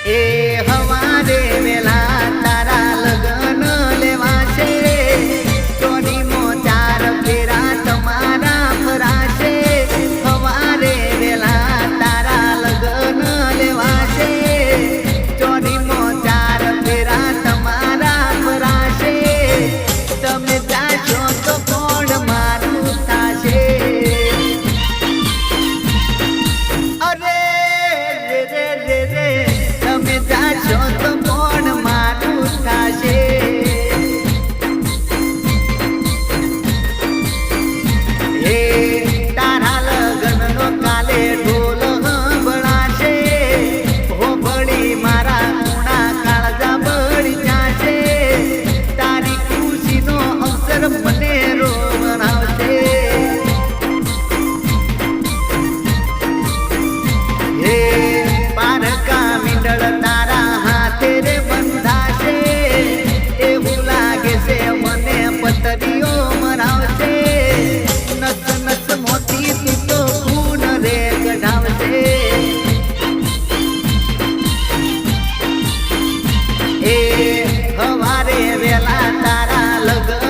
એ હવારે વેલા તારા લગન લેવાશે ચોરીમો 4 ફેરા તમારા ફરાશે હવારે વેલા તારા લગન લેવાશે ચોરીમો 4 ફેરા તમારા ફરાશે તમે જાશો તો કોણ મારું થાશે અરે રે રે રે તમે જાશો તો કોણ મારું થાશે એ તારા લગનનો કાલે ઢોલ સંભળાશે હો ભળી મારા કુણા કાળજા બળી જાશે તારી ખુશીનો અવસર મને રોવરાવશે હે પારકા મીંડળ તારા હાથે રે બંધાશે એવું લાગે છે મને પતરીઓ મરાવશે નસ નસ મોતી તું તો ખૂન રે કઢાવશે એ હવારે વેલા તારા લગન